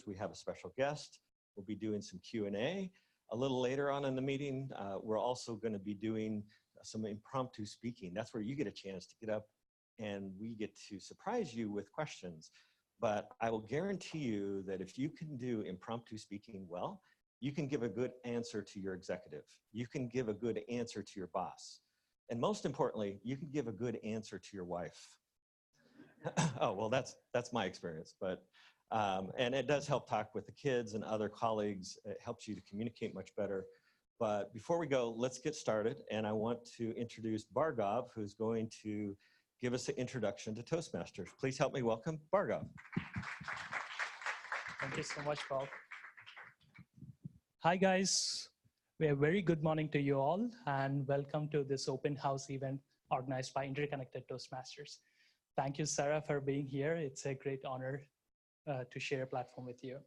We have a special guest. We'll be doing some Q&A. A little later on in the meeting, we're also going to be doing some impromptu speaking. That's where you get a chance to get up and we get to surprise you with questions. But I will guarantee you that if you can do impromptu speaking well, you can give a good answer to your executive. You can give a good answer to your boss. And most importantly, you can give a good answer to your wife. Oh, well, that's my experience. But and it does help talk with the kids and other colleagues. It helps you to communicate much better. But before we go, let's get started. And I want to introduce Bhargav, who's going to give us an introduction to Toastmasters. Please help me welcome Bhargav. Thank you so much, Paul. Hi, guys. A very good morning to you all, and welcome to this open house event organized by Interconnected Toastmasters. Thank you, Sarah, for being here. It's a great honor to share a platform with you.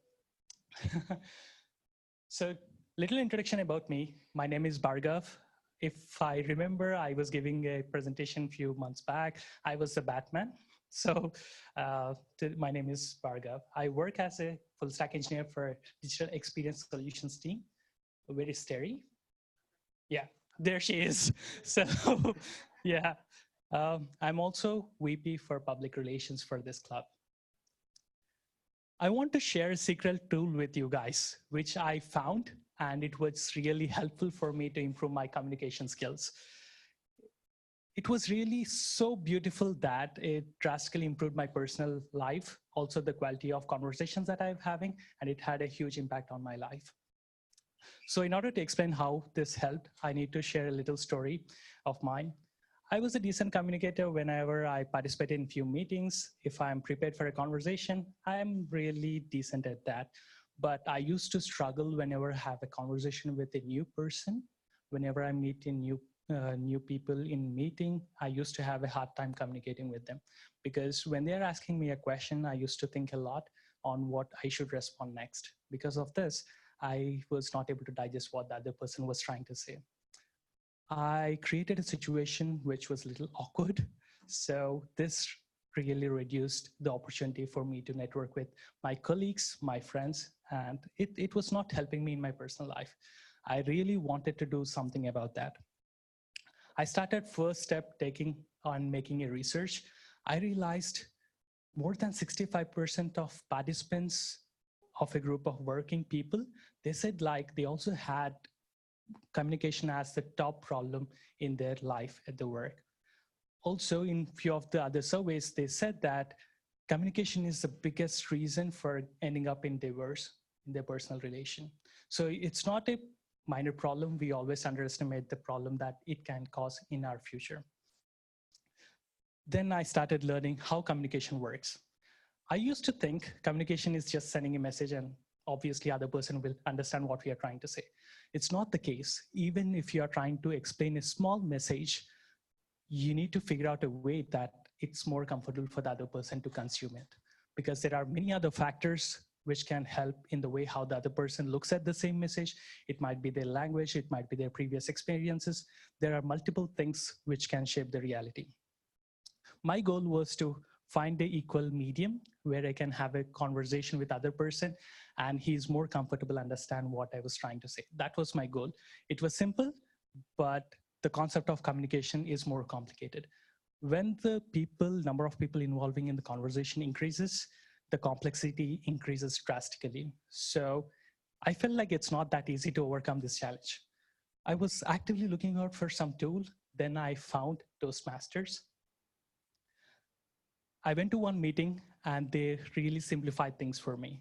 So, little introduction about me. My name is Bhargav. If I remember, I was giving a presentation a few months back. I was a Batman. So my name is Bhargav. I work as a full stack engineer for digital experience solutions team. Where is Terry? Yeah, there she is. So yeah, I'm also VP for public relations for this club. I want to share a secret tool with you guys, which I found, and it was really helpful for me to improve my communication skills. It was really so beautiful that it drastically improved my personal life, also the quality of conversations that I'm having, and it had a huge impact on my life. So in order to explain how this helped, I need to share a little story of mine. I was a decent communicator whenever I participated in few meetings. If I'm prepared for a conversation, I'm really decent at that. But I used to struggle whenever I have a conversation with a new person. Whenever I meet in new people in meeting, I used to have a hard time communicating with them. Because when they're asking me a question, I used to think a lot on what I should respond next. Because of this, I was not able to digest what the other person was trying to say. I created a situation which was a little awkward. So this really reduced the opportunity for me to network with my colleagues, my friends, and it was not helping me in my personal life. I really wanted to do something about that. I started first step taking on making a research. I realized more than 65% of participants of a group of working people, they said like they also had communication as the top problem in their life at the work. Also, in few of the other surveys, they said that communication is the biggest reason for ending up in divorce in their personal relation. So it's not a minor problem. We always underestimate the problem that it can cause in our future. Then I started learning how communication works. I used to think communication is just sending a message and obviously other person will understand what we are trying to say. It's not the case. Even if you are trying to explain a small message, you need to figure out a way that it's more comfortable for the other person to consume it. Because there are many other factors which can help in the way how the other person looks at the same message. It might be their language, it might be their previous experiences. There are multiple things which can shape the reality. My goal was to find the equal medium where I can have a conversation with other person and he's more comfortable understand what I was trying to say. That was my goal. It was simple, but the concept of communication is more complicated. When the number of people involving in the conversation increases, the complexity increases drastically. So I felt like it's not that easy to overcome this challenge. I was actively looking out for some tool. Then I found Toastmasters. I went to one meeting and they really simplified things for me.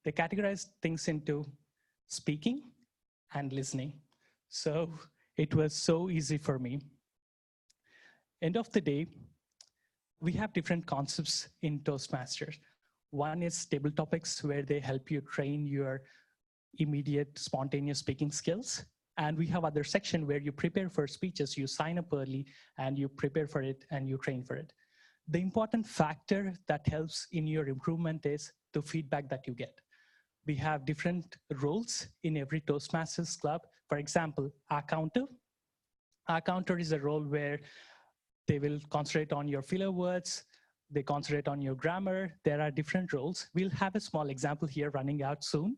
They categorized things into speaking and listening. So it was so easy for me. End of the day, we have different concepts in Toastmasters. One is table topics where they help you train your immediate spontaneous speaking skills. And we have other section where you prepare for speeches, you sign up early and you prepare for it and you train for it. The important factor that helps in your improvement is the feedback that you get. We have different roles in every Toastmasters club. For example, our counter. Our counter is a role where they will concentrate on your filler words, They concentrate on your grammar. There are different roles. We'll have a small example here running out soon.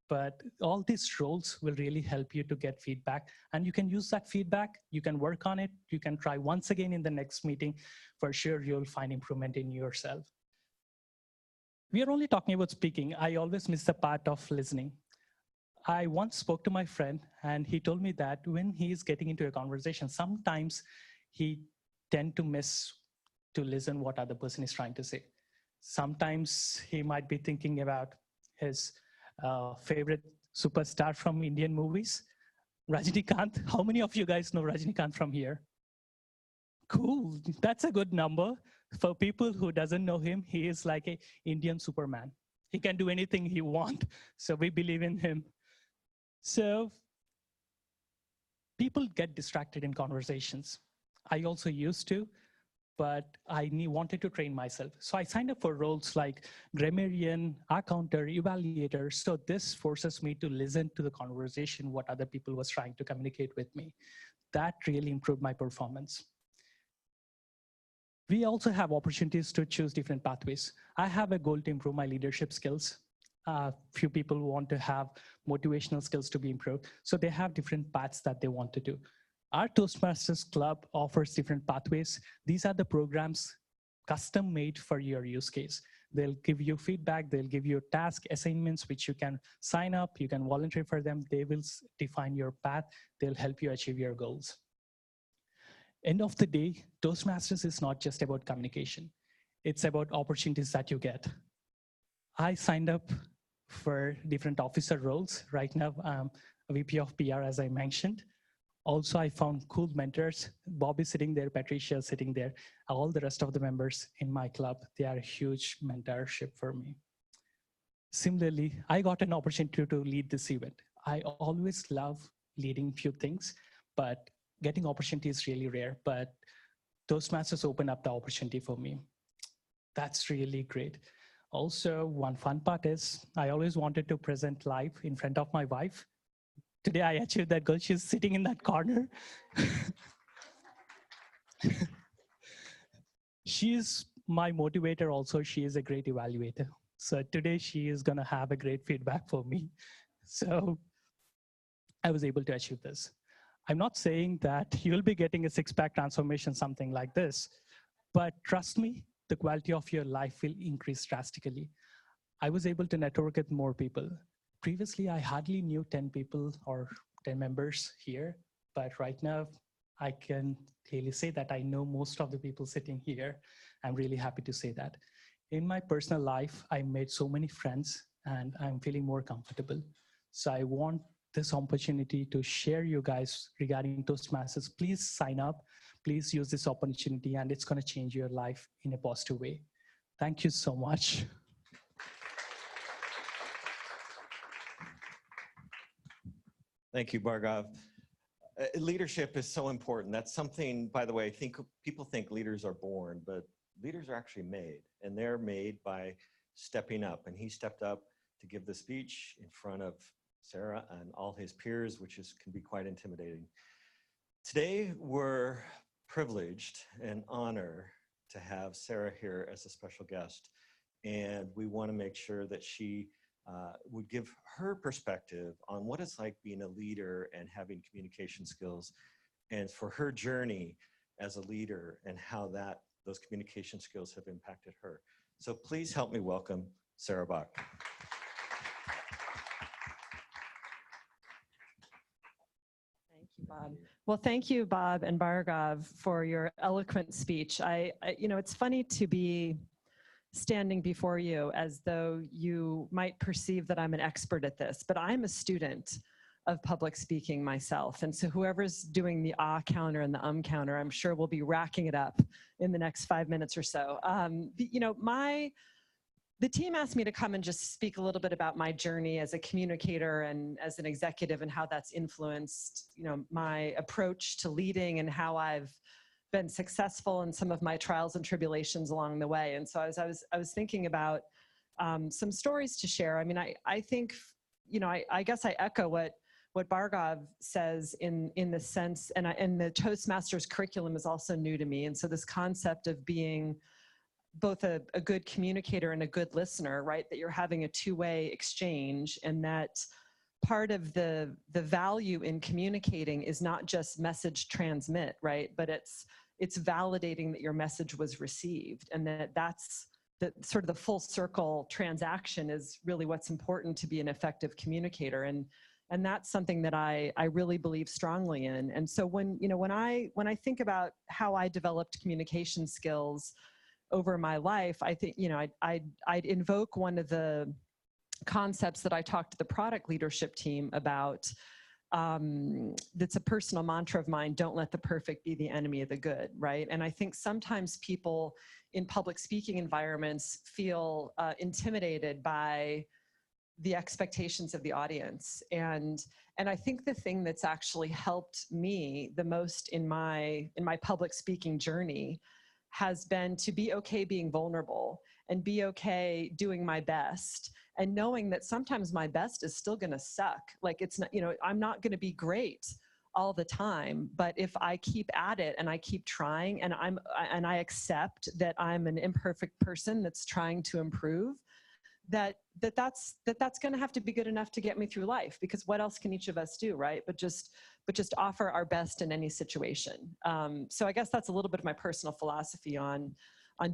But all these roles will really help you to get feedback. And you can use that feedback. You can work on it. You can try once again in the next meeting. For sure, you'll find improvement in yourself. We are only talking about speaking. I always miss the part of listening. I once spoke to my friend, and he told me that when he is getting into a conversation, sometimes he tend to miss to listen what other person is trying to say. Sometimes he might be thinking about his favorite superstar from Indian movies, Rajinikanth. How many of you guys know Rajinikanth from here? Cool, that's a good number. For people who doesn't know him, he is like an Indian Superman. He can do anything he wants, so we believe in him. So people get distracted in conversations. I also used to, but I wanted to train myself. So I signed up for roles like grammarian, accounter, evaluator. So this forces me to listen to the conversation, what other people was trying to communicate with me. That really improved my performance. We also have opportunities to choose different pathways. I have a goal to improve my leadership skills. Few people want to have motivational skills to be improved. So they have different paths that they want to do. Our Toastmasters Club offers different pathways. These are the programs custom made for your use case. They'll give you feedback, they'll give you task assignments, which you can sign up, you can volunteer for them. They will define your path. They'll help you achieve your goals. End of the day, Toastmasters is not just about communication. It's about opportunities that you get. I signed up for different officer roles. Right now, I'm a VP of PR, as I mentioned. Also, I found cool mentors. Bob is sitting there, Patricia is sitting there. All the rest of the members in my club, they are a huge mentorship for me. Similarly, I got an opportunity to lead this event. I always love leading few things, but getting opportunity is really rare. But Toastmasters opened up the opportunity for me. That's really great. Also, one fun part is I always wanted to present live in front of my wife. Today I achieved that goal. She's sitting in that corner. She's my motivator also. She is a great evaluator. So today she is gonna have a great feedback for me. So I was able to achieve this. I'm not saying that you'll be getting a six-pack transformation, something like this, but trust me, the quality of your life will increase drastically. I was able to network with more people. Previously, I hardly knew 10 people or 10 members here, but right now, I can clearly say that I know most of the people sitting here. I'm really happy to say that. In my personal life, I made so many friends and I'm feeling more comfortable. So I want this opportunity to share you guys regarding Toastmasters. Please sign up, please use this opportunity and it's gonna change your life in a positive way. Thank you so much. Thank you, Bhargav. Leadership is so important. That's something, by the way, people think leaders are born, but leaders are actually made, and they're made by stepping up. And he stepped up to give the speech in front of Sarah and all his peers, which can be quite intimidating. Today, we're privileged and honored to have Sarah here as a special guest. And we want to make sure that she would give her perspective on what it's like being a leader and having communication skills, and for her journey as a leader and how those communication skills have impacted her. So please help me welcome Sarah Bach. Thank you, Bob. Well, thank you, Bob and Bhargav, for your eloquent speech. It's funny to be standing before you as though you might perceive that I'm an expert at this, but I'm a student of public speaking myself. And so whoever's doing the ah counter and the counter, I'm sure will be racking it up in the next 5 minutes or so. The team asked me to come and just speak a little bit about my journey as a communicator and as an executive and how that's influenced, my approach to leading and how I've been successful in some of my trials and tribulations along the way. And so I was thinking about some stories to share. I mean, I think, I guess I echo what Bhargav says in the sense, and the Toastmasters curriculum is also new to me. And so this concept of being both a good communicator and a good listener, right? That you're having a two-way exchange, and that part of the value in communicating is not just message transmit, right? But it's validating that your message was received, and that's the sort of the full circle transaction is really what's important to be an effective communicator. And that's something that I really believe strongly in. And so when I think about how I developed communication skills over my life, I think, I'd invoke one of the concepts that I talked to the product leadership team about. That's a personal mantra of mine: don't let the perfect be the enemy of the good, right? And I think sometimes people in public speaking environments feel intimidated by the expectations of the audience. And I think the thing that's actually helped me the most in my public speaking journey has been to be okay being vulnerable and be okay doing my best, and knowing that sometimes my best is still going to suck. Like, it's not, I'm not going to be great all the time, but if I keep at it and I keep trying, and I accept that I'm an imperfect person that's trying to improve, that's going to have to be good enough to get me through life, because what else can each of us do, right? But just offer our best in any situation. So I guess that's a little bit of my personal philosophy on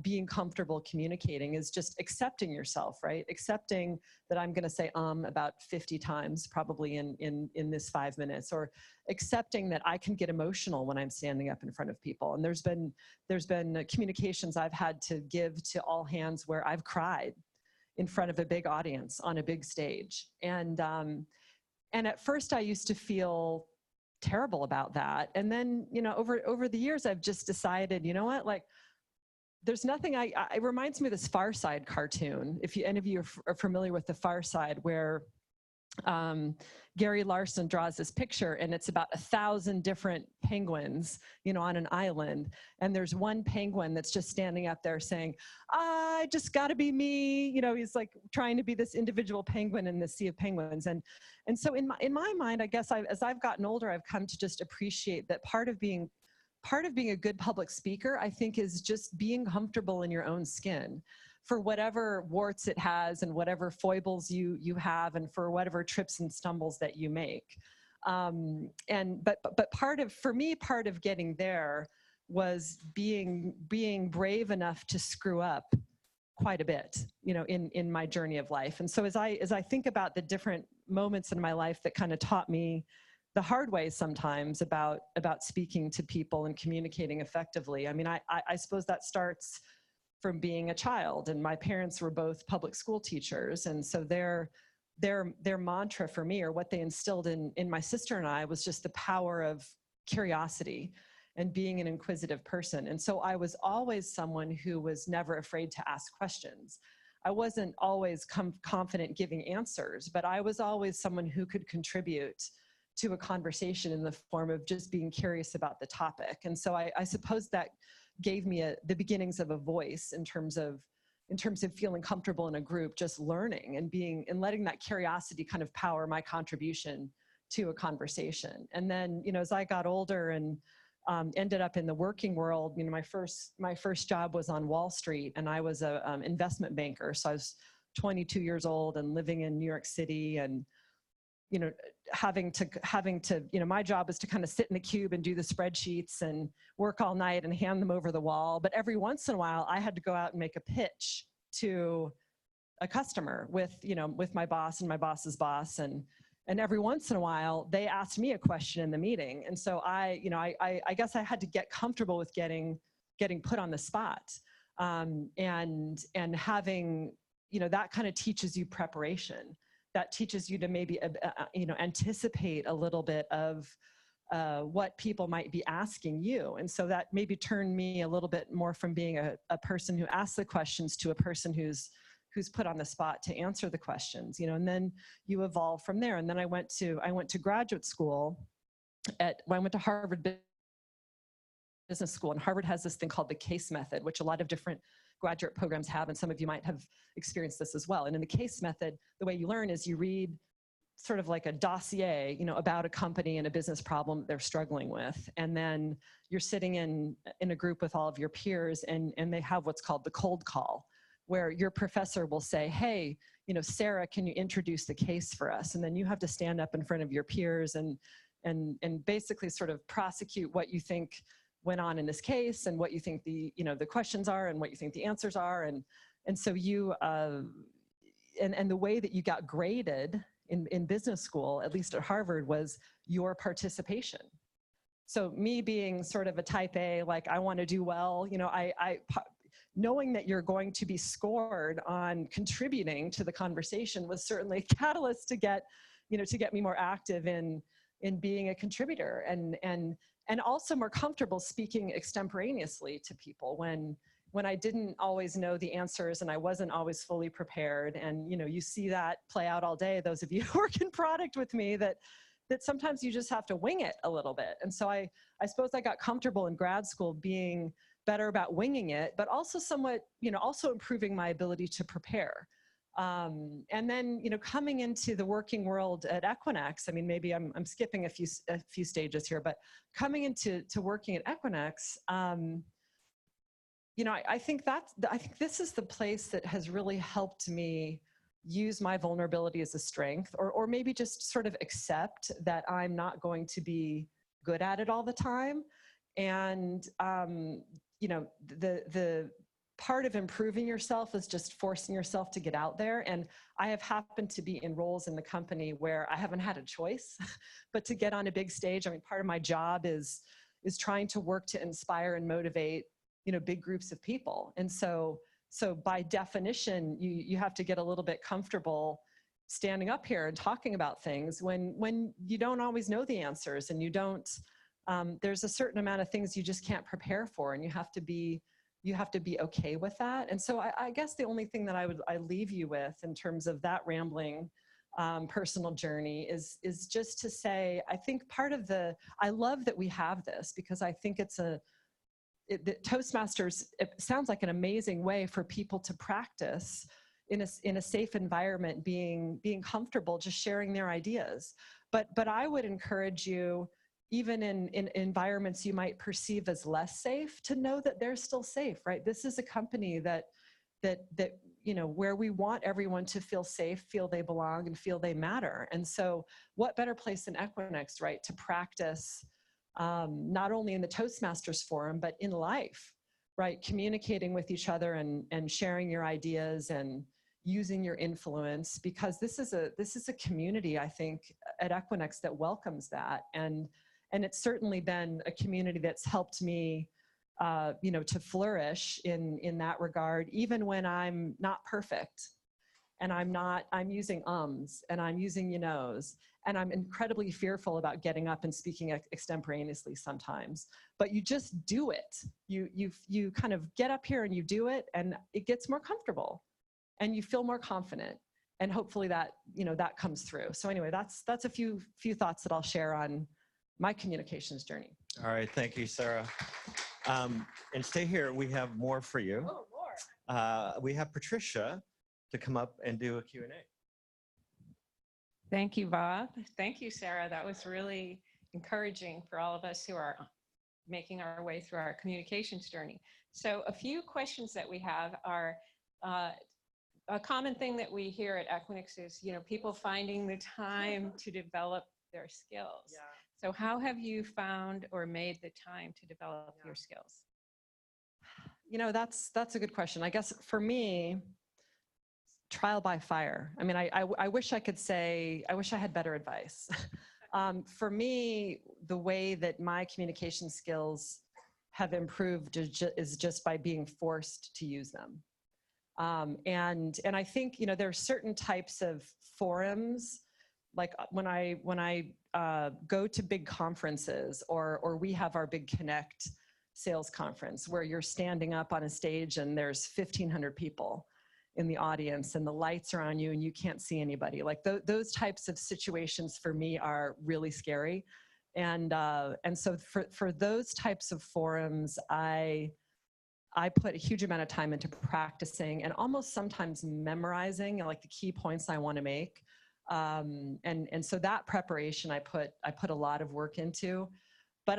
being comfortable communicating, is just accepting yourself, right? Accepting that I'm going to say about 50 times probably in this 5 minutes, or accepting that I can get emotional when I'm standing up in front of people. And there's been communications I've had to give to all hands where I've cried in front of a big audience on a big stage. And at first I used to feel terrible about that. And then, over the years, I've just decided, you know what, like, there's nothing it reminds me of this Far Side cartoon. If any of you are familiar with the Far Side, where Gary Larson draws this picture, and it's about 1,000 different penguins, on an island. And there's one penguin that's just standing up there saying, I just gotta be me. He's like trying to be this individual penguin in the sea of penguins. And so in my mind, I guess as I've gotten older, I've come to just appreciate that part of being a good public speaker, I think, is just being comfortable in your own skin, for whatever warts it has and whatever foibles you have, and for whatever trips and stumbles that you make. But part of getting there was being brave enough to screw up quite a bit, in my journey of life. And so as I think about the different moments in my life that kind of taught me the hard way sometimes about speaking to people and communicating effectively, I mean, I suppose that starts from being a child, and my parents were both public school teachers. And so their mantra for me, or what they instilled in my sister and I, was just the power of curiosity and being an inquisitive person. And so I was always someone who was never afraid to ask questions. I wasn't always confident giving answers, but I was always someone who could contribute to a conversation in the form of just being curious about the topic. And so I suppose that gave me the beginnings of a voice in terms of feeling comfortable in a group, just learning and letting that curiosity kind of power my contribution to a conversation. And then, as I got older and ended up in the working world, my first job was on Wall Street, and I was a investment banker. So I was 22 years old and living in New York City, and having to, my job was to kind of sit in the cube and do the spreadsheets and work all night and hand them over the wall. But every once in a while, I had to go out and make a pitch to a customer with my boss and my boss's boss. And every once in a while, they asked me a question in the meeting. And so I guess I had to get comfortable with getting put on the spot. And having, that kind of teaches you preparation. That teaches you to maybe, anticipate a little bit of what people might be asking you. And so that maybe turned me a little bit more from being a person who asks the questions to a person who's put on the spot to answer the questions, and then you evolve from there. And then I went to graduate school I went to Harvard Business School, and Harvard has this thing called the case method, which a lot of different graduate programs have, and some of you might have experienced this as well. And in the case method, the way you learn is you read sort of like a dossier, about a company and a business problem they're struggling with. And then you're sitting in a group with all of your peers, and they have what's called the cold call, where your professor will say, hey, Sarah, can you introduce the case for us? And then you have to stand up in front of your peers and basically sort of prosecute what you think went on in this case, and what you think the questions are, and what you think the answers are. And so you, and the way that you got graded in business school, at least at Harvard, was your participation. So me being sort of a type A, like I want to do well, knowing that you're going to be scored on contributing to the conversation was certainly a catalyst to get me more active in being a contributor, and also more comfortable speaking extemporaneously to people when I didn't always know the answers and I wasn't always fully prepared. And you see that play out all day, those of you who work in product with me, that sometimes you just have to wing it a little bit. And so I suppose I got comfortable in grad school being better about winging it, but also somewhat, also improving my ability to prepare. And then, coming into the working world at Equinix, I mean, maybe I'm skipping a few stages here, but coming into working at Equinix, I think this is the place that has really helped me use my vulnerability as a strength, or maybe just sort of accept that I'm not going to be good at it all the time. And, the part of improving yourself is just forcing yourself to get out there. And I have happened to be in roles in the company where I haven't had a choice, but to get on a big stage. I mean, part of my job is trying to work to inspire and motivate, big groups of people. And so by definition, you have to get a little bit comfortable standing up here and talking about things when you don't always know the answers, and you don't, there's a certain amount of things you just can't prepare for, and you have to be okay with that. And so I guess the only thing that I leave you with in terms of that rambling personal journey is just to say, I think I love that we have this, because I think Toastmasters, it sounds like an amazing way for people to practice in a safe environment, being comfortable, just sharing their ideas. But I would encourage you, even in environments you might perceive as less safe, to know that they're still safe, right? This is a company that where we want everyone to feel safe, feel they belong, and feel they matter. And so what better place than Equinix, right, to practice not only in the Toastmasters forum, but in life, right? Communicating with each other and sharing your ideas and using your influence, because this is a community, I think, at Equinix that welcomes that. And it's certainly been a community that's helped me, to flourish in that regard, even when I'm not perfect. And I'm using ums, and I'm using knows, and I'm incredibly fearful about getting up and speaking extemporaneously sometimes. But you just do it. You kind of get up here and you do it, and it gets more comfortable, and you feel more confident, and hopefully that that comes through. So anyway, that's a few thoughts that I'll share on my communications journey. All right, thank you, Sarah. And stay here. We have more for you. Oh, more. We have Patricia to come up and do a Q&A. Thank you, Bob. Thank you, Sarah. That was really encouraging for all of us who are making our way through our communications journey. So a few questions that we have are, a common thing that we hear at Equinix is, people finding the time to develop their skills. Yeah. So how have you found or made the time to develop your skills? That's a good question. I guess for me, trial by fire. I mean, I wish I could say, I wish I had better advice. For me, the way that my communication skills have improved is just by being forced to use them. And I think, there are certain types of forums, like when I go to big conferences, or we have our big Connect sales conference, where you're standing up on a stage and there's 1,500 people in the audience and the lights are on you and you can't see anybody. Like those types of situations for me are really scary. And so for those types of forums, I put a huge amount of time into practicing and almost sometimes memorizing like the key points I want to make. And so that preparation I put a lot of work into, but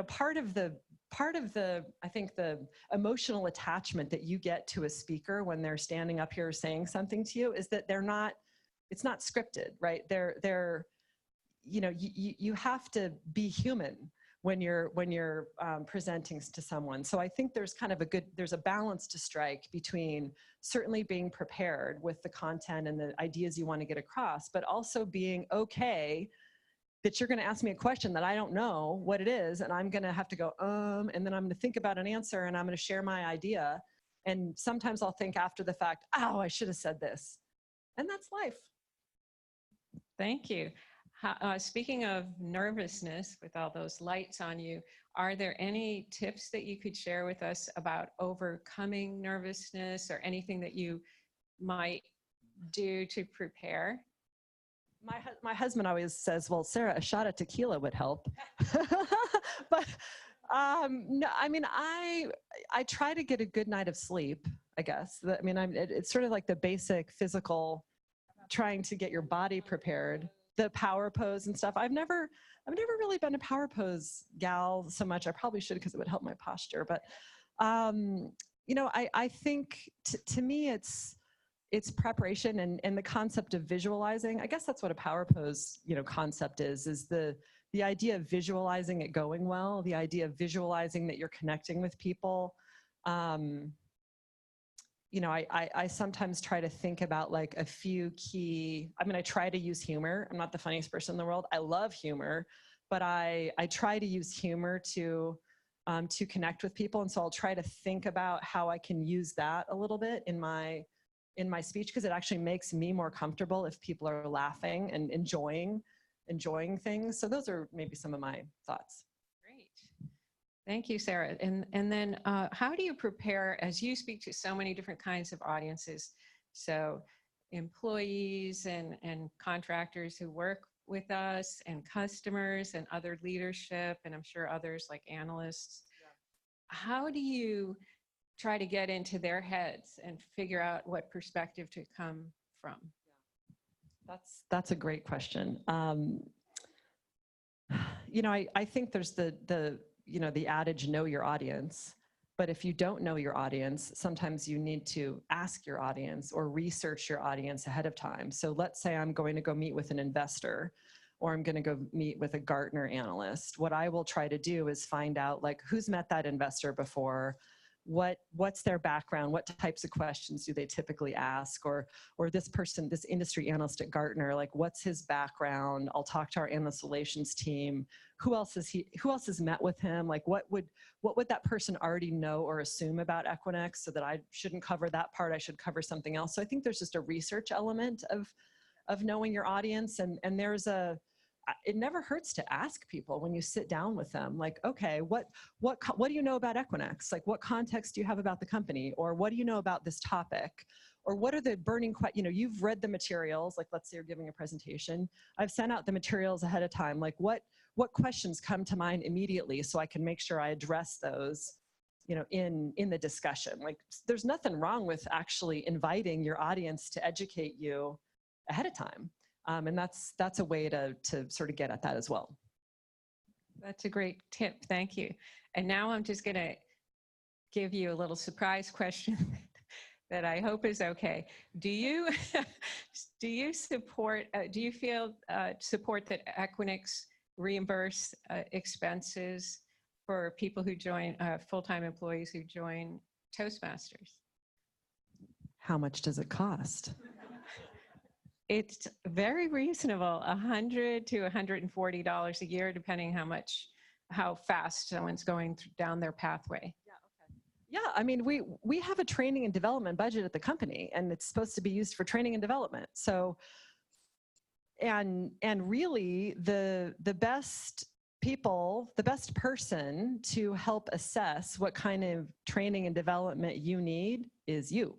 part of the I think the emotional attachment that you get to a speaker when they're standing up here saying something to you is that it's not scripted, right? You have to be human when you're presenting to someone. So I think there's there's a balance to strike between certainly being prepared with the content and the ideas you want to get across, but also being okay that you're going to ask me a question that I don't know what it is, and I'm going to have to go, and then I'm going to think about an answer, and I'm going to share my idea. And sometimes I'll think after the fact, oh, I should have said this. And that's life. Thank you. Speaking of nervousness, with all those lights on you, are there any tips that you could share with us about overcoming nervousness, or anything that you might do to prepare? My husband always says, well, Sarah, a shot of tequila would help. But no, I mean, I try to get a good night of sleep, I guess. I mean, it's sort of like the basic physical, trying to get your body prepared, the power pose and stuff. I've never really been a power pose gal so much. I probably should, because it would help my posture. But, I think to me, it's preparation and the concept of visualizing. I guess that's what a power pose, concept is the idea of visualizing it going well, the idea of visualizing that you're connecting with people. I sometimes try to think about like a few key, I try to use humor. I'm not the funniest person in the world. I love humor, but I try to use humor to connect with people. And so I'll try to think about how I can use that a little bit in my speech, because it actually makes me more comfortable if people are laughing and enjoying things. So those are maybe some of my thoughts. Great. Thank you, Sarah. And then how do you prepare, as you speak to so many different kinds of audiences, so employees and contractors who work with us, and customers and other leadership, and I'm sure others like analysts. Yeah. How do you try to get into their heads and figure out what perspective to come from? That's a great question. I think there's the adage, know your audience. But if you don't know your audience, sometimes you need to ask your audience or research your audience ahead of time. So let's say I'm going to go meet with an investor, or I'm going to go meet with a Gartner analyst. What I will try to do is find out who's met that investor before, what's their background, what types of questions do they typically ask, or this person, this industry analyst at Gartner, what's his background? I'll talk to our analyst relations team. Who else has met with him? What would that person already know or assume about Equinix, so that I shouldn't cover that part, I should cover something else. So I think there's just a research element of knowing your audience, and it never hurts to ask people when you sit down with them, okay, what do you know about Equinix? What context do you have about the company? Or what do you know about this topic? Or what are the burning questions? You've read the materials, let's say you're giving a presentation. I've sent out the materials ahead of time. What questions come to mind immediately, so I can make sure I address those, in the discussion. There's nothing wrong with actually inviting your audience to educate you ahead of time. And that's a way to sort of get at that as well. That's a great tip. Thank you. And now I'm just going to give you a little surprise question that I hope is okay. Do you support that Equinix reimburse expenses for people who join, full-time employees who join Toastmasters? How much does it cost? It's very reasonable, $100 to $140 a year, depending how fast someone's going down their pathway. Yeah, we have a training and development budget at the company, and it's supposed to be used for training and development. So, and really the best person to help assess what kind of training and development you need is you.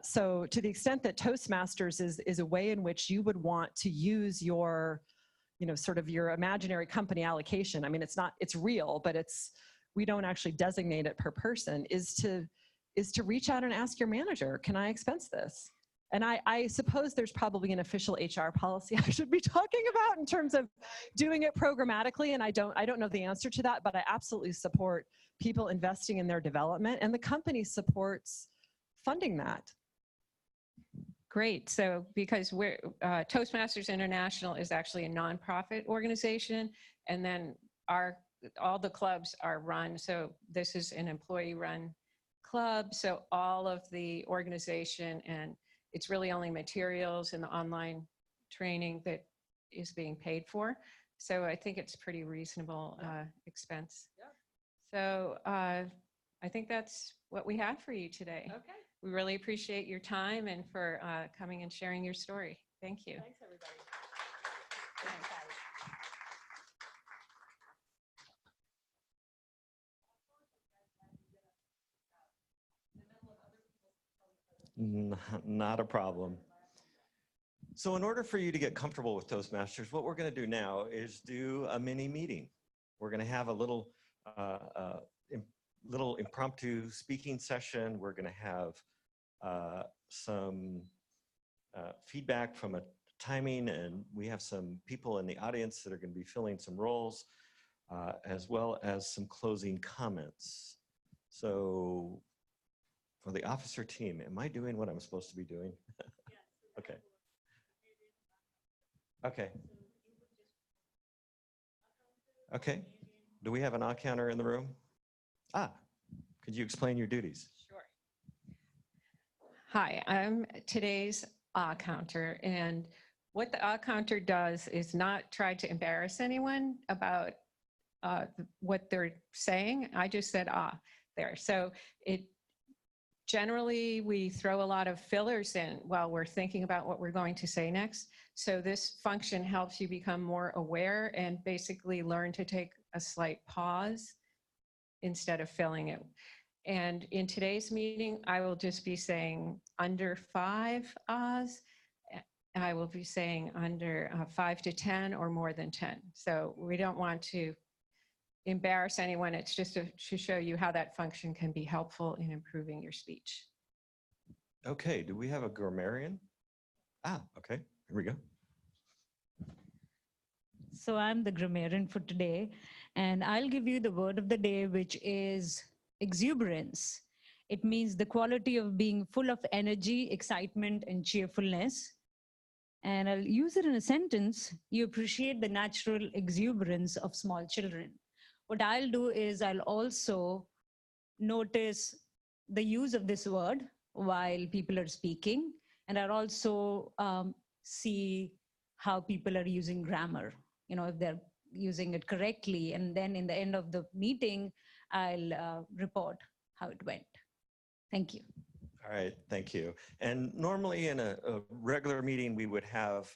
So to the extent that Toastmasters is a way in which you would want to use your, sort of your imaginary company allocation. It's real, but we don't actually designate it per person, is to reach out and ask your manager, can I expense this? And I suppose there's probably an official HR policy I should be talking about in terms of doing it programmatically, and I don't know the answer to that, but I absolutely support people investing in their development, and the company supports funding that. Great. So because we're Toastmasters International is actually a nonprofit organization, and then all the clubs are run. So this is an employee-run club. So all of the organization, and it's really only materials and the online training that is being paid for. So I think it's pretty reasonable expense. Yeah. So I think that's what we have for you today. Okay. We really appreciate your time and for coming and sharing your story. Thank you. Thanks, everybody. Not a problem. So in order for you to get comfortable with Toastmasters, what we're going to do now is do a mini meeting. We're going to have a little impromptu speaking session. We're going to have some feedback from a timing, and we have some people in the audience that are going to be filling some roles, as well as some closing comments. So for the officer team, am I doing what I'm supposed to be doing? Okay. Okay. Okay. Do we have an counter in the room? Could you explain your duties? Sure. Hi, I'm today's counter, and what the counter does is not try to embarrass anyone about what they're saying. I just said there. So generally we throw a lot of fillers in while we're thinking about what we're going to say next. So this function helps you become more aware and basically learn to take a slight pause instead of filling it. And in today's meeting, I will just be saying under 5 ahs. I will be saying under 5 to 10 or more than 10. So we don't want to embarrass anyone. It's just to show you how that function can be helpful in improving your speech. Okay, do we have a grammarian? Okay, here we go. So I'm the grammarian for today, and I'll give you the word of the day, which is exuberance. It means the quality of being full of energy, excitement, and cheerfulness. And I'll use it in a sentence. You appreciate the natural exuberance of small children. What I'll do is I'll also notice the use of this word while people are speaking, and I'll also see how people are using grammar, if they're using it correctly, and then in the end of the meeting, I'll report how it went. Thank you. All right, thank you. And normally in a regular meeting, we would have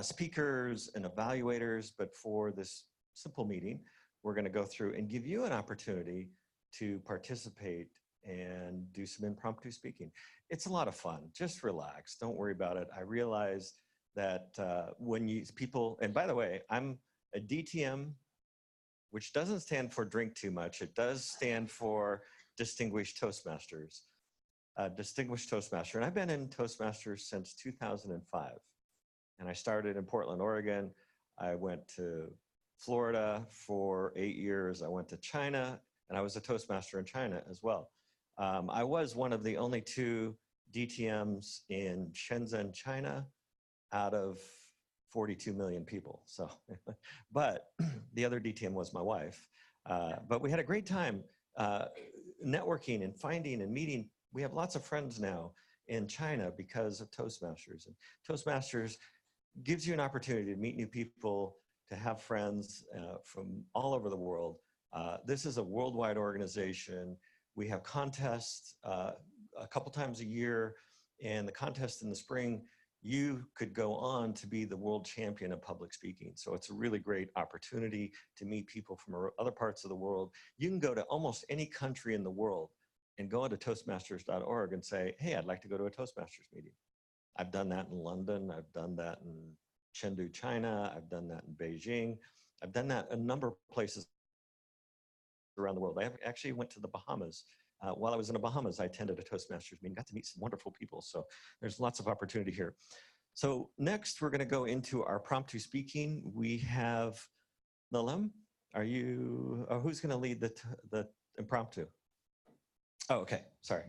speakers and evaluators, but for this simple meeting, we're going to go through and give you an opportunity to participate and do some impromptu speaking. It's a lot of fun. Just relax. Don't worry about it. I realize that when people, and by the way, I'm a DTM, which doesn't stand for drink too much. It does stand for Distinguished Toastmasters. Distinguished Toastmaster. And I've been in Toastmasters since 2005. And I started in Portland, Oregon. I went to Florida for 8 years. I went to China, and I was a Toastmaster in China as well. I was one of the only 2 DTMs in Shenzhen, China, out of 42 million people. So, but the other DTM was my wife. But we had a great time networking and finding and meeting. We have lots of friends now in China because of Toastmasters. And Toastmasters gives you an opportunity to meet new people, to have friends from all over the world. This is a worldwide organization. We have contests a couple times a year, and the contest in the spring, you could go on to be the world champion of public speaking. So it's a really great opportunity to meet people from other parts of the world. You can go to almost any country in the world and go into toastmasters.org and say, hey, I'd like to go to a Toastmasters meeting. I've done that in London. I've done that in Chengdu, China. I've done that in Beijing. I've done that in a number of places around the world. I actually went to the Bahamas While I was in the Bahamas, I attended a Toastmasters meeting, got to meet some wonderful people. So there's lots of opportunity here. So next, we're going to go into our promptu speaking. We have Nilam. Are you, who's going to lead the impromptu? Oh, okay, sorry.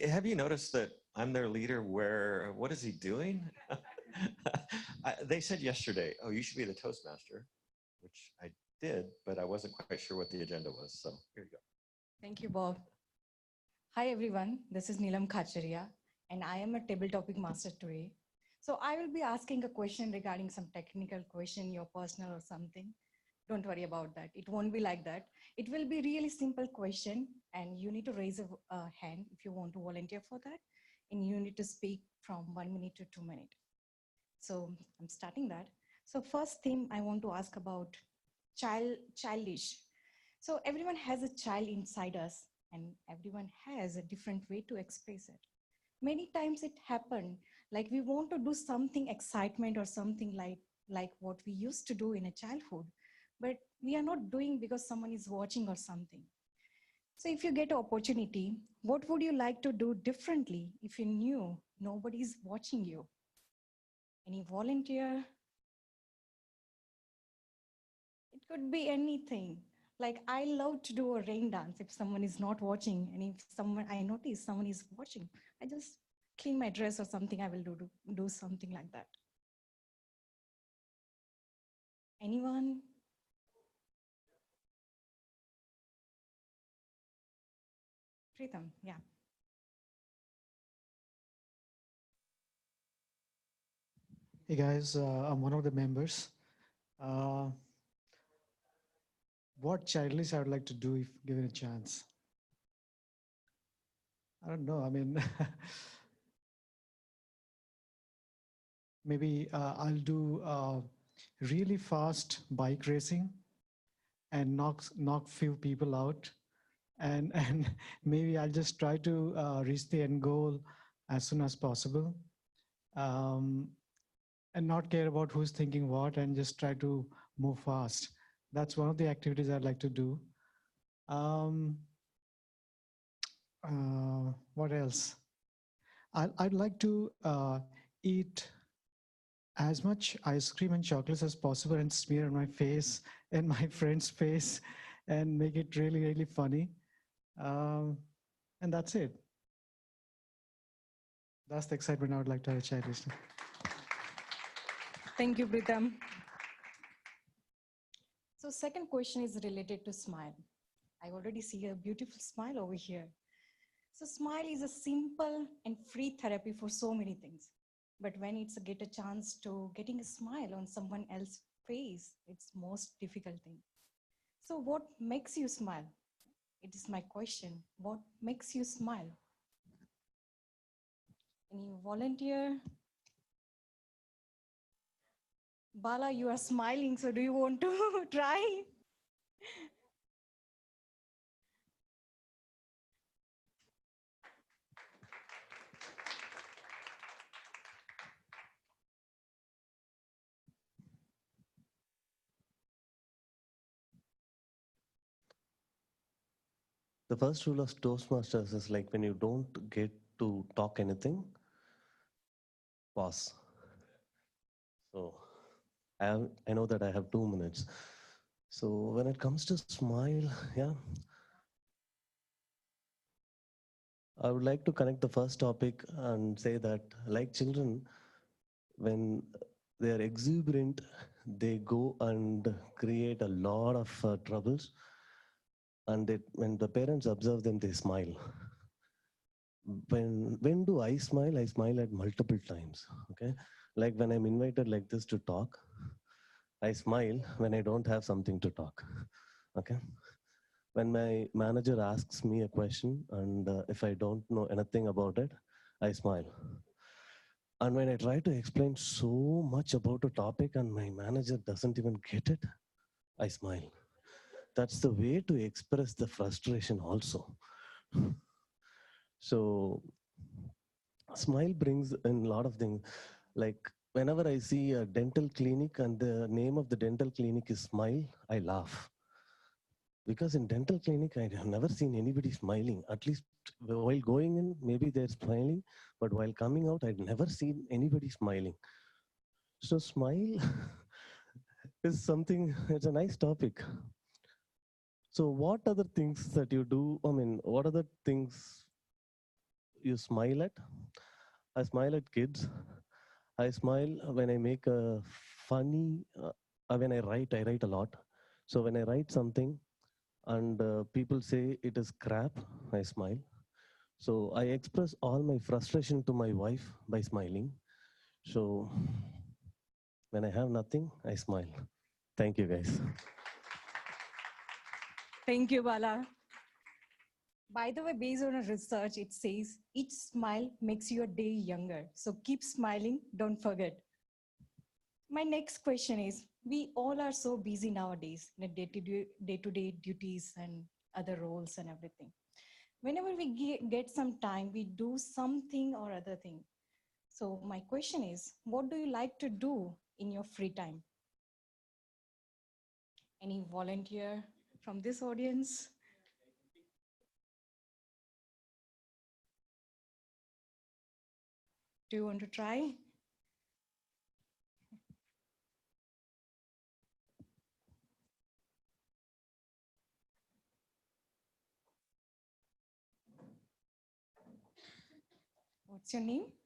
Have you noticed that I'm their leader where, what is he doing? They said yesterday, oh, you should be the Toastmaster, which I did, but I wasn't quite sure what the agenda was. So here you go. Thank you, Bob. Hi, everyone. This is Neelam Khacharia, and I am a table topic master today. So I will be asking a question regarding some technical question, your personal or something. Don't worry about that. It won't be like that. It will be really simple question, and you need to raise a hand if you want to volunteer for that. And you need to speak from 1 minute to 2 minutes. So I'm starting that. So first thing I want to ask about childish. So everyone has a child inside us, and everyone has a different way to express it. Many times it happens like we want to do something excitement or something like what we used to do in a childhood, but we are not doing because someone is watching or something. So if you get an opportunity, what would you like to do differently if you knew nobody's watching you? Any volunteer? It could be anything. Like I love to do a rain dance if someone is not watching, and if someone I notice someone is watching, I just clean my dress or something. I will do something like that. Anyone? Pritam, yeah. Hey guys, I'm one of the members. What childish I would like to do if given a chance? I don't know. I mean, maybe I'll do really fast bike racing and knock few people out, and maybe I'll just try to reach the end goal as soon as possible, and not care about who's thinking what, and just try to move fast. That's one of the activities I'd like to do. What else? I'd like to eat as much ice cream and chocolates as possible and smear on my face and my friend's face and make it really, really funny. And that's it. That's the excitement I would like to have a childish. Thank you, Pritam. So second question is related to smile. I already see a beautiful smile over here. So smile is a simple and free therapy for so many things. But when it's get a chance to getting a smile on someone else's face, it's most difficult thing. So what makes you smile? It is my question. What makes you smile? Any volunteer? Bala, you are smiling, so do you want to try? The first rule of Toastmasters is like when you don't get to talk anything, pause. So I know that I have 2 minutes. So when it comes to smile, yeah, I would like to connect the first topic and say that like children, when they are exuberant, they go and create a lot of troubles. And when the parents observe them, they smile. When do I smile? I smile at multiple times. Okay, like when I'm invited like this to talk, I smile when I don't have something to talk. Okay, when my manager asks me a question and if I don't know anything about it, I smile. And when I try to explain so much about a topic and my manager doesn't even get it, I smile. That's the way to express the frustration also. So smile brings in a lot of things. Like whenever I see a dental clinic and the name of the dental clinic is Smile, I laugh. Because in dental clinic, I have never seen anybody smiling. At least while going in, maybe they're smiling, but while coming out, I'd never seen anybody smiling. So smile is something, it's a nice topic. So what other things that you do? I mean, what other things you smile at? I smile at kids. I smile when I make a funny, when I write a lot. So when I write something and people say it is crap, I smile. So I express all my frustration to my wife by smiling. So when I have nothing, I smile. Thank you, guys. Thank you, Bala. By the way, based on a research, it says each smile makes your day younger. So keep smiling, don't forget. My next question is, we all are so busy nowadays in day-to-day duties and other roles and everything. Whenever we get some time, we do something or other thing. So my question is, what do you like to do in your free time? Any volunteer from this audience? Do you want to try? What's your name?